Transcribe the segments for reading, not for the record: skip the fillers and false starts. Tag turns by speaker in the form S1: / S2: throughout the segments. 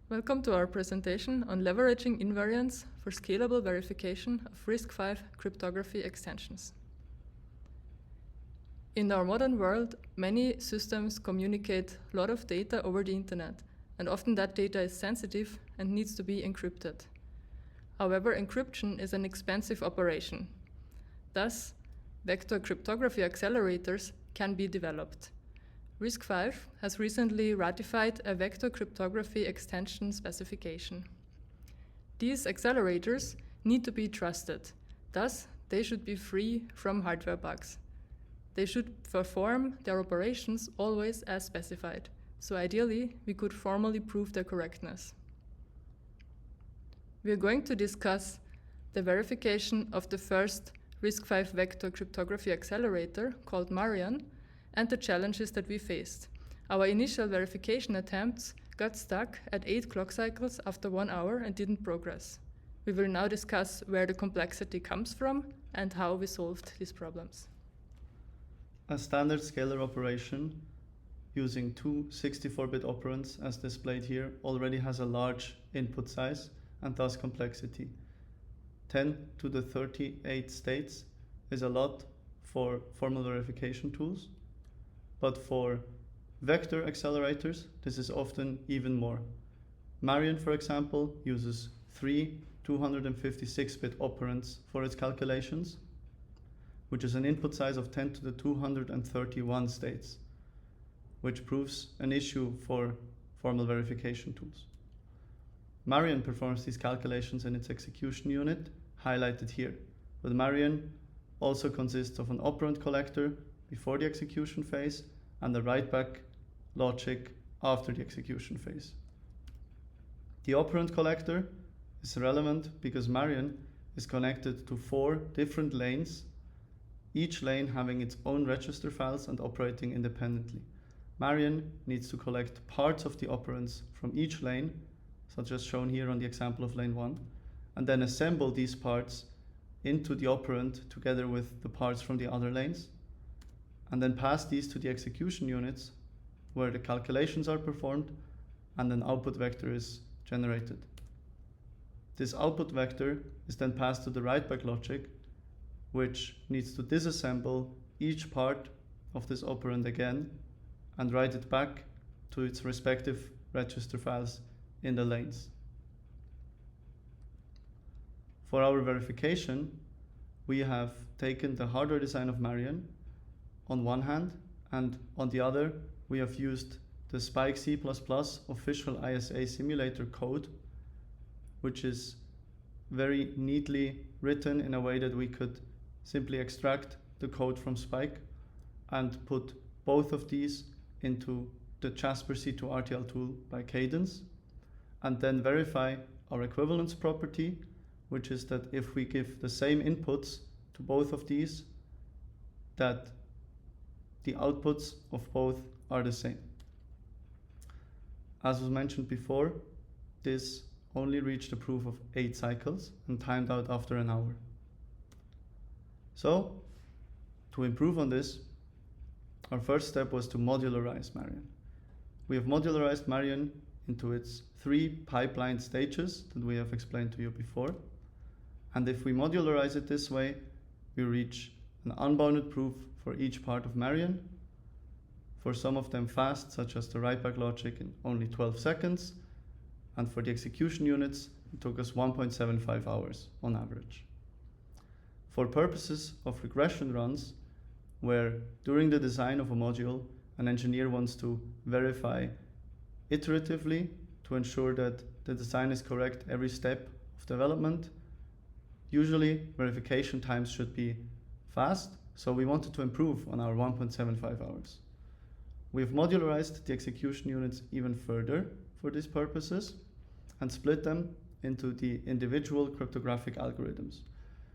S1: Welcome to our presentation on leveraging invariants for scalable verification of RISC-V cryptography extensions. In our modern world, many systems communicate a lot of data over the internet, and often that data is sensitive and needs to be encrypted. However, encryption is an expensive operation. Thus, vector cryptography accelerators can be developed. RISC-V has recently ratified a vector cryptography extension specification. These accelerators need to be trusted. Thus, they should be free from hardware bugs. They should perform their operations always as specified. So ideally, we could formally prove their correctness. We are going to discuss the verification of the first RISC-V vector cryptography accelerator called Marian, and the challenges that we faced. Our initial verification attempts got stuck at 8 clock cycles after 1 hour and didn't progress. We will now discuss where the complexity comes from and how we solved these problems.
S2: A standard scalar operation using two 64-bit operands, as displayed here, already has a large input size and thus complexity. 10 to the 38 states is a lot for formal verification tools. But for vector accelerators, this is often even more. Marian, for example, uses 3 256-bit operands for its calculations, which is an input size of 10 to the 231 states, which proves an issue for formal verification tools. Marian performs these calculations in its execution unit, highlighted here. But Marian also consists of an operand collector before the execution phase and the write-back logic after the execution phase. The operand collector is relevant because Marian is connected to 4 different lanes, each lane having its own register files and operating independently. Marian needs to collect parts of the operands from each lane, such as shown here on the example of lane 1, and then assemble these parts into the operand together with the parts from the other lanes, and then pass these to the execution units where the calculations are performed and an output vector is generated. This output vector is then passed to the write-back logic, which needs to disassemble each part of this operand again and write it back to its respective register files in the lanes. For our verification, we have taken the hardware design of Marian on one hand, and on the other, we have used the Spike C++ official ISA simulator code, which is very neatly written in a way that we could simply extract the code from Spike and put both of these into the Jasper C2 RTL tool by Cadence, and then verify our equivalence property, which is that if we give the same inputs to both of these, that the outputs of both are the same. As was mentioned before, this only reached a proof of 8 cycles and timed out after an hour. So, to improve on this, our first step was to modularize Marian. We have modularized Marian into its 3 pipeline stages that we have explained to you before. And if we modularize it this way, we reach an unbounded proof for each part of Marian. For some of them fast, such as the write-back logic, in only 12 seconds. And for the execution units, it took us 1.75 hours on average. For purposes of regression runs, where during the design of a module, an engineer wants to verify iteratively to ensure that the design is correct every step of development, usually verification times should be fast, so we wanted to improve on our 1.75 hours. We've modularized the execution units even further for these purposes and split them into the individual cryptographic algorithms.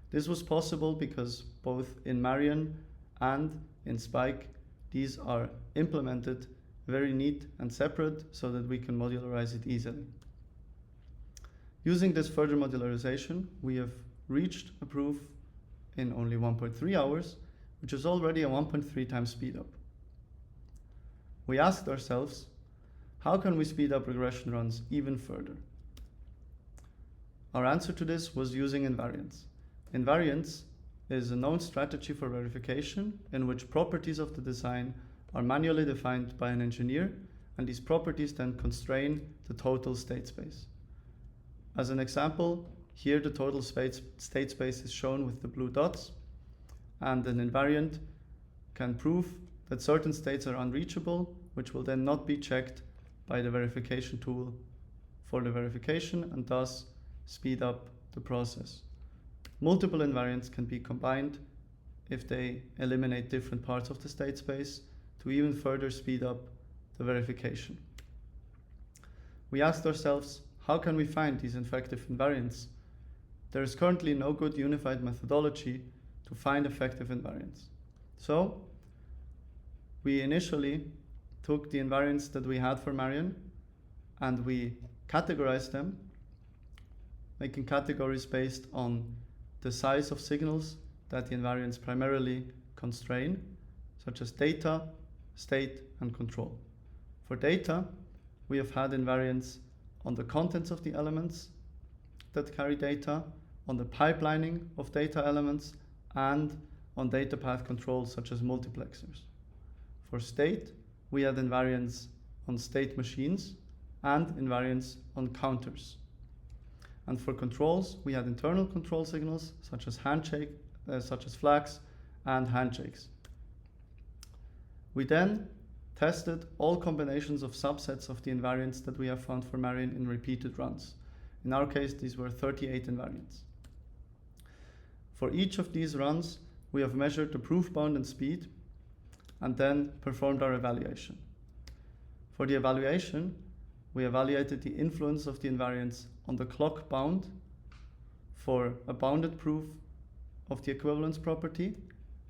S2: This was possible because both in Marian and in Spike, these are implemented very neat and separate so that we can modularize it easily. Using this further modularization, we have reached a proof in only 1.3 hours, which is already a 1.3 times speed up. We asked ourselves, How can we speed up regression runs even further? Our answer to this was using invariants. Invariants is a known strategy for verification in which properties of the design are manually defined by an engineer, and these properties then constrain the total state space. As an example, here the total state space is shown with the blue dots, and an invariant can prove that certain states are unreachable, which will then not be checked by the verification tool for the verification and thus speed up the process. Multiple invariants can be combined if they eliminate different parts of the state space to even further speed up the verification. We asked ourselves, how can we find these effective invariants? There is currently no good unified methodology to find effective invariants. So we initially took the invariants that we had for Marion and we categorized them, making categories based on the size of signals that the invariants primarily constrain, such as data, state, and control. For data, we have had invariants on the contents of the elements that carry data, on the pipelining of data elements, and on data path control such as multiplexers. For state, we had invariants on state machines and invariants on counters. And for controls, we had internal control signals such as flags and handshakes. We then tested all combinations of subsets of the invariants that we have found for Marion in repeated runs. In our case, these were 38 invariants. For each of these runs, we have measured the proof bound and speed and then performed our evaluation. For the evaluation, we evaluated the influence of the invariants on the clock bound for a bounded proof of the equivalence property,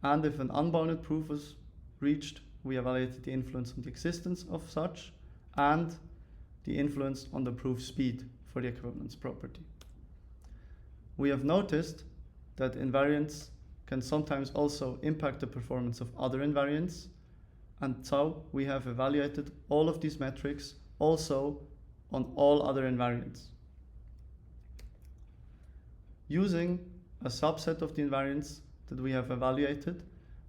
S2: and if an unbounded proof was reached, we evaluated the influence on the existence of such and the influence on the proof speed for the equivalence property. We have noticed that invariants can sometimes also impact the performance of other invariants, and so we have evaluated all of these metrics also on all other invariants. Using a subset of the invariants that we have evaluated,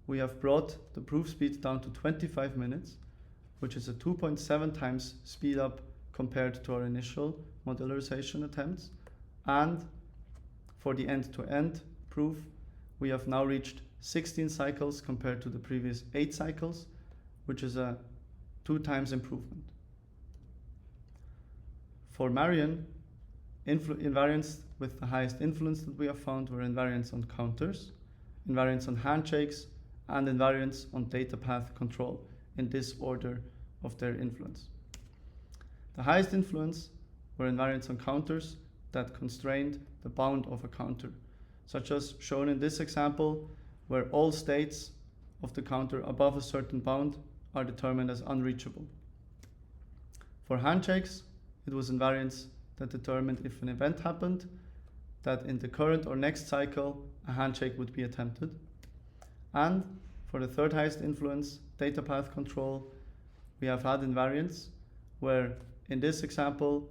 S2: we have brought the proof speed down to 25 minutes, which is a 2.7 times speed up compared to our initial modularization attempts. And for the end-to-end proof, we have now reached 16 cycles compared to the previous 8 cycles, which is a 2 times improvement. For Marion, invariants with the highest influence that we have found were invariants on counters, invariants on handshakes, and invariants on data path control in this order of their influence. The highest influence were invariants on counters that constrained the bound of a counter, such as shown in this example, where all states of the counter above a certain bound are determined as unreachable. For handshakes, it was invariants that determined if an event happened, that in the current or next cycle, a handshake would be attempted. And for the third highest influence, data path control, we have had invariants where in this example,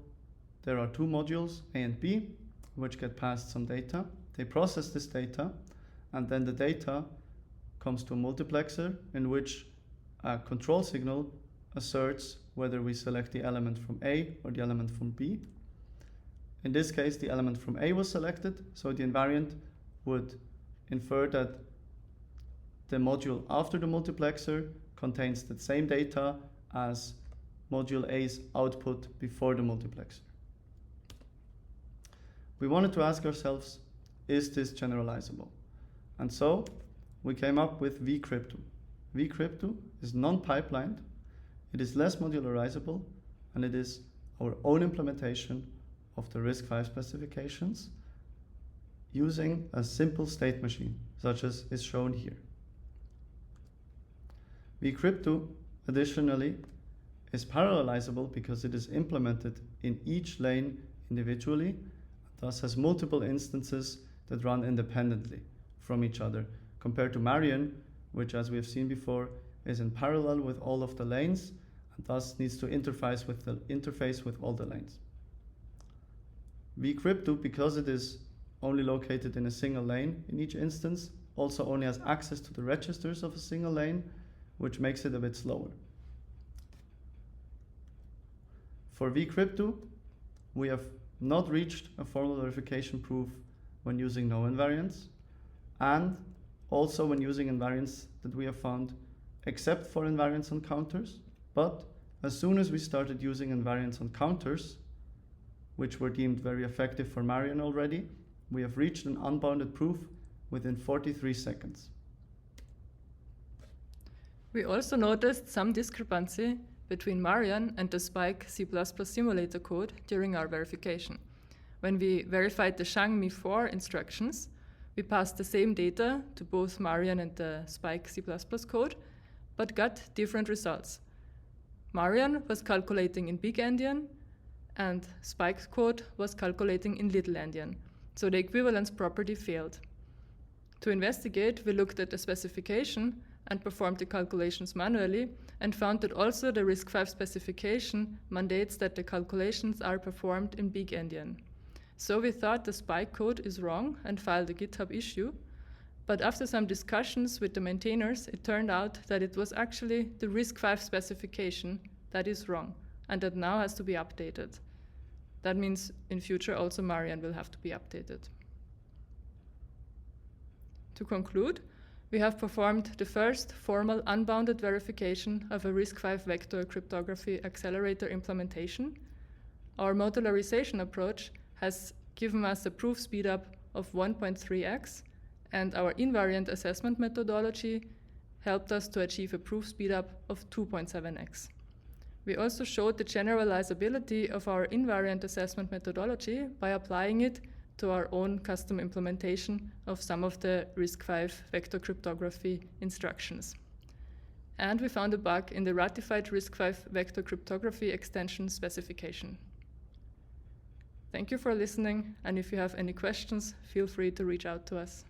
S2: there are 2 modules, A and B, which get passed some data. They process this data, and then the data comes to a multiplexer in which a control signal asserts whether we select the element from A or the element from B. In this case, the element from A was selected, so the invariant would infer that the module after the multiplexer contains the same data as module A's output before the multiplexer. We wanted to ask ourselves, is this generalizable? And so we came up with vCrypto. vCrypto is non-pipelined, it is less modularizable, and it is our own implementation of the RISC-V specifications using a simple state machine, such as is shown here. vCrypto, additionally, is parallelizable because it is implemented in each lane individually, thus has multiple instances that run independently from each other, compared to Marion, which, as we have seen before, is in parallel with all of the lanes and thus needs to interface with all the lanes. vCrypto, because it is only located in a single lane in each instance, also only has access to the registers of a single lane, which makes it a bit slower. For vCrypto, we have not reached a formal verification proof when using no invariants, and also when using invariants that we have found, except for invariants on counters. But as soon as we started using invariants on counters, which were deemed very effective for Marian already, we have reached an unbounded proof within 43 seconds.
S1: We also noticed some discrepancy between Marian and the Spike C++ simulator code during our verification. When we verified the Shangmi 4 instructions, we passed the same data to both Marian and the Spike C++ code, but got different results. Marian was calculating in big endian, and Spike's code was calculating in little endian, so the equivalence property failed. To investigate, we looked at the specification and performed the calculations manually, and found that also the RISC-V specification mandates that the calculations are performed in big endian. So we thought the Spike code is wrong and filed a GitHub issue, but after some discussions with the maintainers, it turned out that it was actually the RISC-V specification that is wrong, and that now has to be updated. That means in future also Marian will have to be updated. To conclude, we have performed the first formal unbounded verification of a RISC-V vector cryptography accelerator implementation. Our modularization approach has given us a proof speedup of 1.3x, and our invariant assessment methodology helped us to achieve a proof speedup of 2.7x. We also showed the generalizability of our invariant assessment methodology by applying it to our own custom implementation of some of the RISC-V vector cryptography instructions. And we found a bug in the ratified RISC-V vector cryptography extension specification. Thank you for listening, and if you have any questions, feel free to reach out to us.